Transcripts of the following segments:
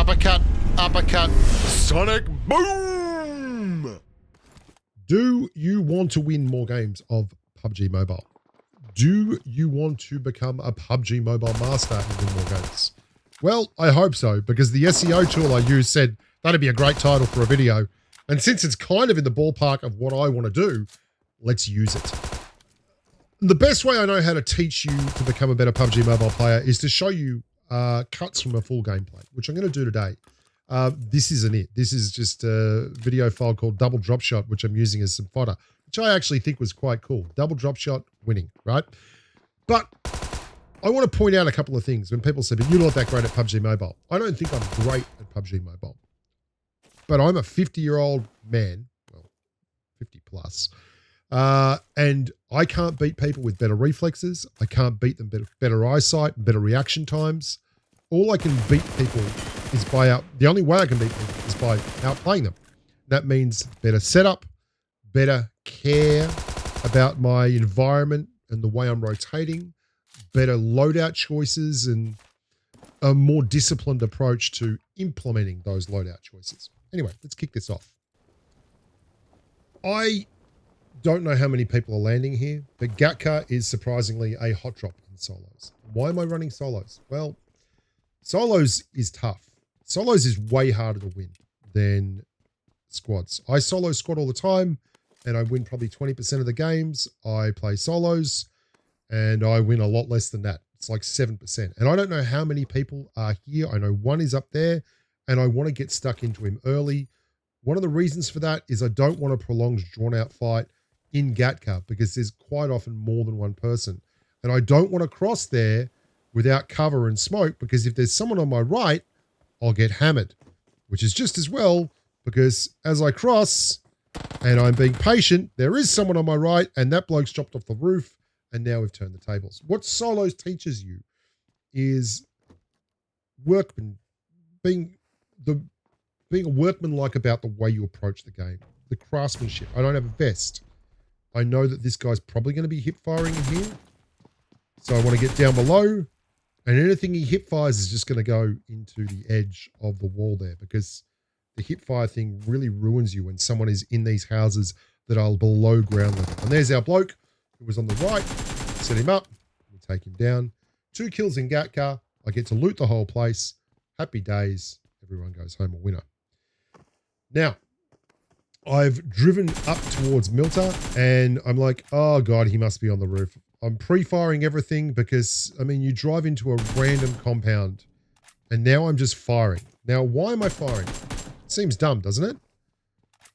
uppercut, uppercut, sonic boom. Do you want to win more games of PUBG Mobile? Do you want to become a PUBG Mobile master and win more games? Well, I hope so, because the SEO tool I use said that'd be a great title for a video. And since it's kind of in the ballpark of what I want to do, let's use it. The best way I know how to teach you to become a better PUBG Mobile player is to show you cuts from a full gameplay, which I'm going to do today. This isn't it. This is just a video file called Double Drop Shot, which I'm using as some fodder, which I actually think was quite cool. Double drop shot winning, right? But I want to point out a couple of things when people say, but you're not that great at PUBG Mobile. I don't think I'm great at PUBG Mobile, but I'm a 50-year-old man, well, 50 plus, and I can't beat people with better reflexes. I can't beat them better eyesight, better reaction times. All I can beat people is the only way I can beat people is by outplaying them. That means better setup, better care about my environment and the way I'm rotating, better loadout choices, and a more disciplined approach to implementing those loadout choices. Anyway, let's kick this off. I don't know how many people are landing here, but Gatka is surprisingly a hot drop in solos. Why am I running solos? Well, solos is tough. Solos is way harder to win than squads. I solo squad all the time, and I win probably 20% of the games. I play solos, and I win a lot less than that. It's like 7%. And I don't know how many people are here. I know one is up there, and I want to get stuck into him early. One of the reasons for that is I don't want a prolonged, drawn-out fight in Gatka because there's quite often more than one person. And I don't want to cross there without cover and smoke, because if there's someone on my right, I'll get hammered, which is just as well, because as I cross and I'm being patient, there is someone on my right and that bloke's dropped off the roof, and now we've turned the tables. What solos teaches you is being a workmanlike about the way you approach the game, the craftsmanship. I don't have a vest. I know that this guy's probably going to be hip firing in here, so I want to get down below, and anything he hip fires is just going to go into the edge of the wall there, because the hip fire thing really ruins you when someone is in these houses that are below ground level. And there's our bloke who was on the right. Set him up. We take him down. 2 kills in Gatka. I get to loot the whole place. Happy days. Everyone goes home a winner. Now, I've driven up towards Milta, and I'm like, oh God, he must be on the roof. I'm pre-firing everything because, I mean, you drive into a random compound, and now I'm just firing. Now, why am I firing? It seems dumb, doesn't it?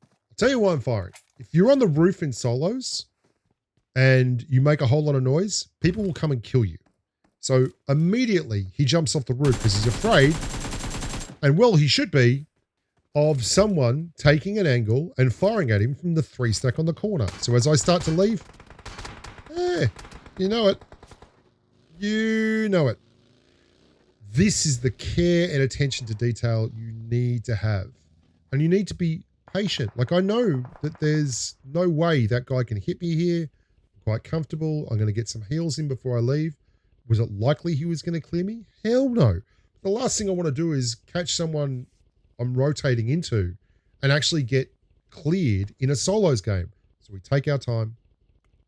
I'll tell you why I'm firing. If you're on the roof in solos and you make a whole lot of noise, people will come and kill you. So immediately he jumps off the roof because he's afraid, and well, he should be, of someone taking an angle and firing at him from the 3 stack on the corner. So as I start to leave, you know it. You know it. This is the care and attention to detail you need to have. And you need to be patient. Like, I know that there's no way that guy can hit me here. I'm quite comfortable. I'm going to get some heals in before I leave. Was it likely he was going to clear me? Hell no. The last thing I want to do is catch someone I'm rotating into and actually get cleared in a solos game. So we take our time,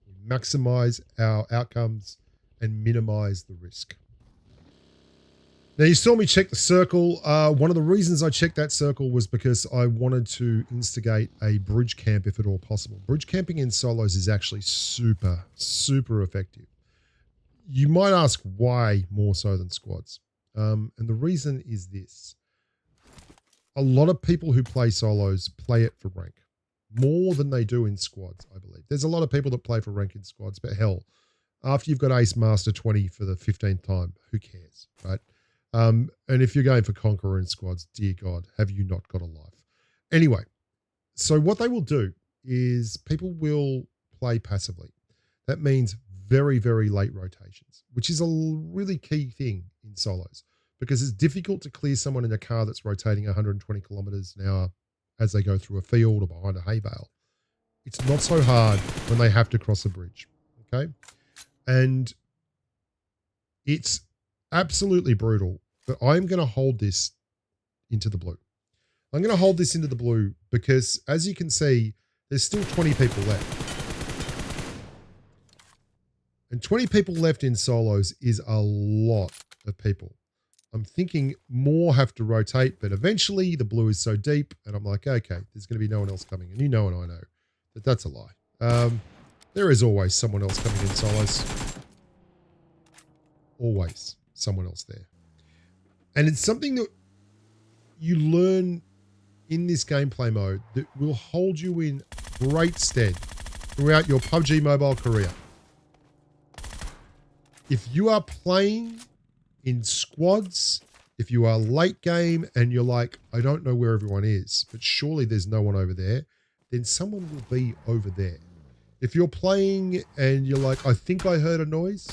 we maximize our outcomes, and minimize the risk. Now, you saw me check the circle. One of the reasons I checked that circle was because I wanted to instigate a bridge camp if at all possible. Bridge camping in solos is actually super, super effective. You might ask why more so than squads. And the reason is this. A lot of people who play solos play it for rank more than they do in squads, I believe. There's a lot of people that play for rank in squads, but hell, after you've got Ace Master 20 for the 15th time, who cares, right? And if you're going for Conqueror in squads, dear God, have you not got a life? Anyway, so what they will do is people will play passively. That means very, very late rotations, which is a really key thing in solos, because it's difficult to clear someone in a car that's rotating 120 kilometers an hour as they go through a field or behind a hay bale. It's not so hard when they have to cross a bridge, okay? And it's absolutely brutal, but I'm going to hold this into the blue. I'm going to hold this into the blue because, as you can see, there's still 20 people left. And 20 people left in solos is a lot of people. I'm thinking more have to rotate, but eventually the blue is so deep, and I'm like, okay, there's going to be no one else coming. And you know and I know that that's a lie. There is always someone else coming in solos. Always someone else there. And it's something that you learn in this gameplay mode that will hold you in great stead throughout your PUBG Mobile career. If you are playing in squads, if you are late game and you're like, I don't know where everyone is, but surely there's no one over there, then someone will be over there. If you're playing and you're like, I think I heard a noise,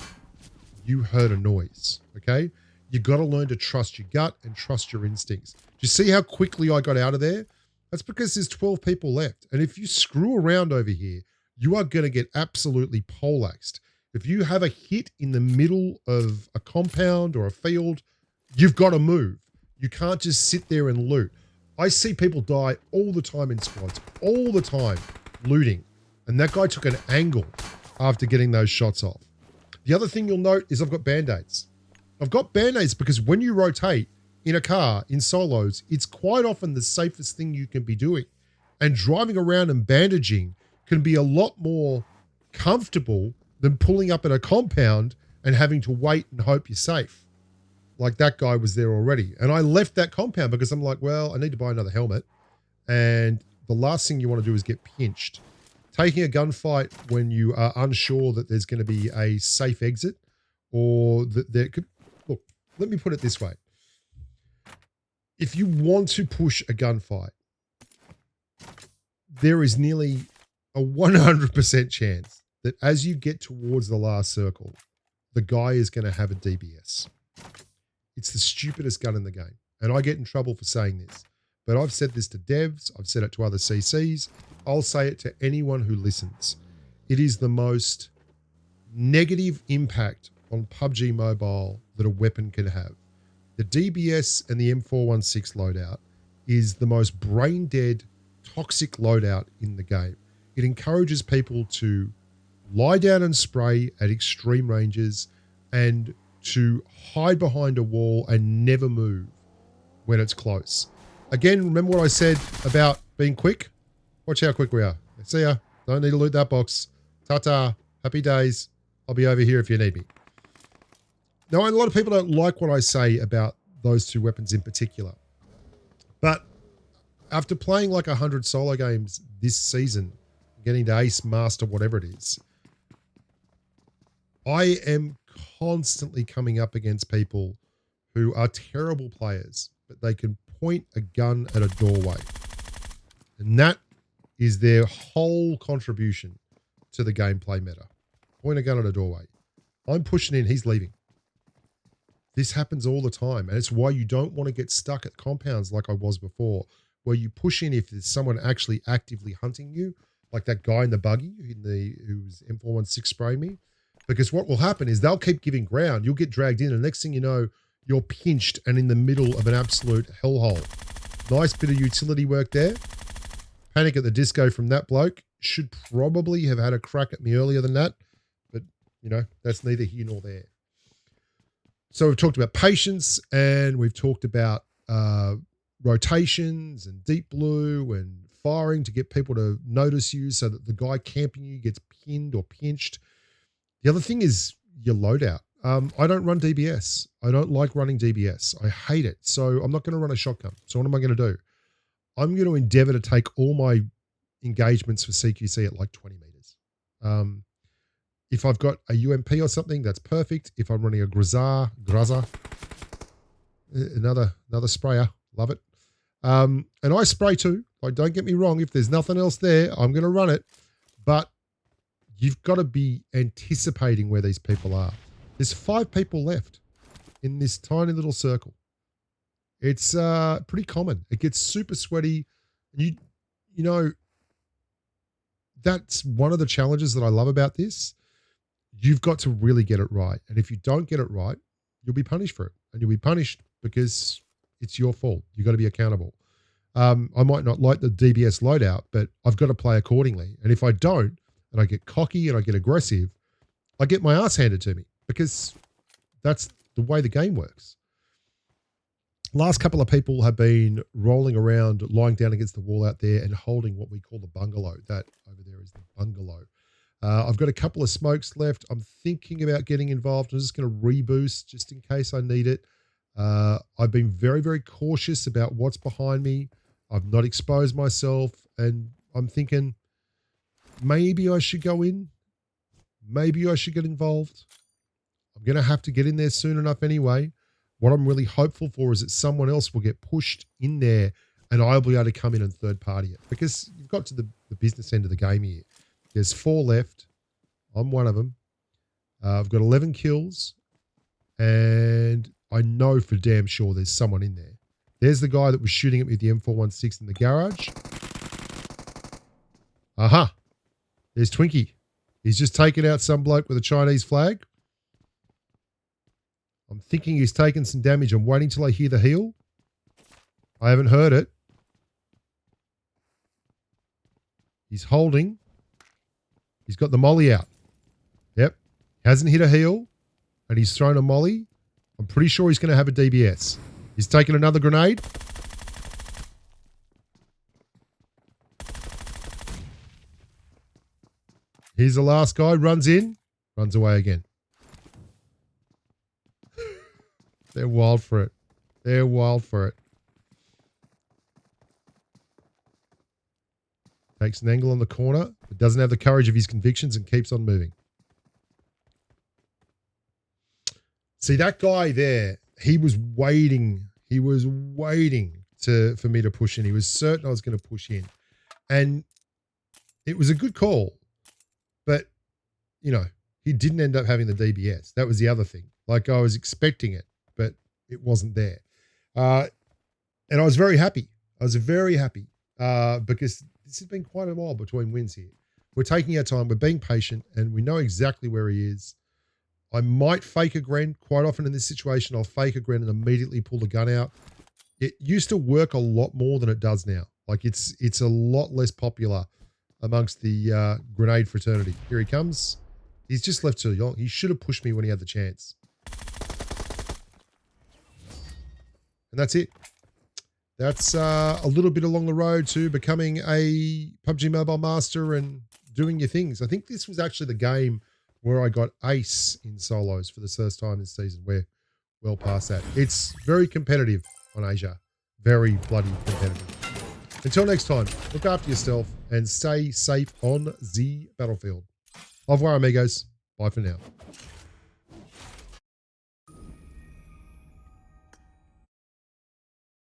you heard a noise, okay? You got to learn to trust your gut and trust your instincts. Do you see how quickly I got out of there? That's because there's 12 people left. And if you screw around over here, you are going to get absolutely poleaxed. If you have a hit in the middle of a compound or a field, you've got to move. You can't just sit there and loot. I see people die all the time in squads, all the time looting. And that guy took an angle after getting those shots off. The other thing you'll note is I've got band-aids. I've got band-aids because when you rotate in a car, in solos, it's quite often the safest thing you can be doing. And driving around and bandaging can be a lot more comfortable than pulling up at a compound and having to wait and hope you're safe. Like that guy was there already. And I left that compound because I'm like, well, I need to buy another helmet. And the last thing you want to do is get pinched. Taking a gunfight when you are unsure that there's going to be a safe exit or that there could... Look, let me put it this way. If you want to push a gunfight, there is nearly a 100% chance that as you get towards the last circle, the guy is going to have a DBS. It's the stupidest gun in the game. And I get in trouble for saying this. But I've said this to devs. I've said it to other CCs. I'll say it to anyone who listens. It is the most negative impact on PUBG Mobile that a weapon can have. The DBS and the M416 loadout is the most brain-dead, toxic loadout in the game. It encourages people to lie down and spray at extreme ranges and to hide behind a wall and never move when it's close. Again, remember what I said about being quick? Watch how quick we are. See ya. Don't need to loot that box. Ta-ta. Happy days. I'll be over here if you need me. Now, a lot of people don't like what I say about those two weapons in particular. But after playing like 100 solo games this season, getting to Ace, Master, whatever it is, I am constantly coming up against people who are terrible players, but they can point a gun at a doorway. And that is their whole contribution to the gameplay meta. Point a gun at a doorway. I'm pushing in, he's leaving. This happens all the time. And it's why you don't want to get stuck at compounds like I was before, where you push in if there's someone actually actively hunting you, like that guy in the buggy who's M416 spraying me. Because what will happen is they'll keep giving ground. You'll get dragged in, and next thing you know, you're pinched and in the middle of an absolute hellhole. Nice bit of utility work there. Panic at the Disco from that bloke. Should probably have had a crack at me earlier than that. But, you know, that's neither here nor there. So we've talked about patience, and we've talked about rotations and deep blue and firing to get people to notice you so that the guy camping you gets pinned or pinched. The other thing is your loadout. I don't run DBS. I don't like running DBS. I hate it. So I'm not going to run a shotgun. So what am I going to do? I'm going to endeavor to take all my engagements for CQC at like 20 meters. If I've got a UMP or something, that's perfect. If I'm running a Graza, another sprayer, love it. And I spray too. Like, don't get me wrong. If there's nothing else there, I'm going to run it. But you've got to be anticipating where these people are. There's 5 people left in this tiny little circle. It's pretty common. It gets super sweaty. You know, that's one of the challenges that I love about this. You've got to really get it right. And if you don't get it right, you'll be punished for it. And you'll be punished because it's your fault. You got to be accountable. I might not like the DBS loadout, but I've got to play accordingly. And if I don't, and I get cocky and I get aggressive, I get my ass handed to me because that's the way the game works. Last couple of people have been rolling around, lying down against the wall out there and holding what we call the bungalow. That over there is the bungalow. I've got a couple of smokes left. I'm thinking about getting involved. I'm just going to reboost just in case I need it. I've been very, very cautious about what's behind me. I've not exposed myself, and I'm thinking maybe I should go in. Maybe I should get involved. I'm going to have to get in there soon enough anyway. What I'm really hopeful for is that someone else will get pushed in there and I'll be able to come in and third party it, because you've got to the business end of the game here. There's 4 left. I'm one of them. I've got 11 kills and I know for damn sure there's someone in there. There's the guy that was shooting at me with the M416 in the garage. Aha. There's Twinkie. He's just taken out some bloke with a Chinese flag. I'm thinking he's taken some damage. I'm waiting till I hear the heel. I haven't heard it. He's holding. He's got the molly out. Yep. Hasn't hit a heel. And he's thrown a molly. I'm pretty sure he's going to have a DBS. He's taken another grenade. Here's the last guy. Runs in. Runs away again. They're wild for it. They're wild for it. Takes an angle on the corner, but doesn't have the courage of his convictions and keeps on moving. See, that guy there, he was waiting. He was waiting for me to push in. He was certain I was going to push in. And it was a good call. But, you know, he didn't end up having the DBS. That was the other thing. Like, I was expecting it, but it wasn't there. And I was very happy. I was very happy because this has been quite a while between wins here. We're taking our time. We're being patient, and we know exactly where he is. I might fake a gren. Quite often in this situation, I'll fake a gren and immediately pull the gun out. It used to work a lot more than it does now. Like, it's a lot less popular amongst the grenade fraternity. Here he comes. He's just left too long. He should have pushed me when he had the chance. And that's it. That's a little bit along the road to becoming a PUBG Mobile Master and doing your things. I think this was actually the game where I got ace in solos for the first time this season. We're well past that. It's very competitive on Asia. Very bloody competitive. Until next time, look after yourself and stay safe on the battlefield. Au revoir, amigos. Bye for now.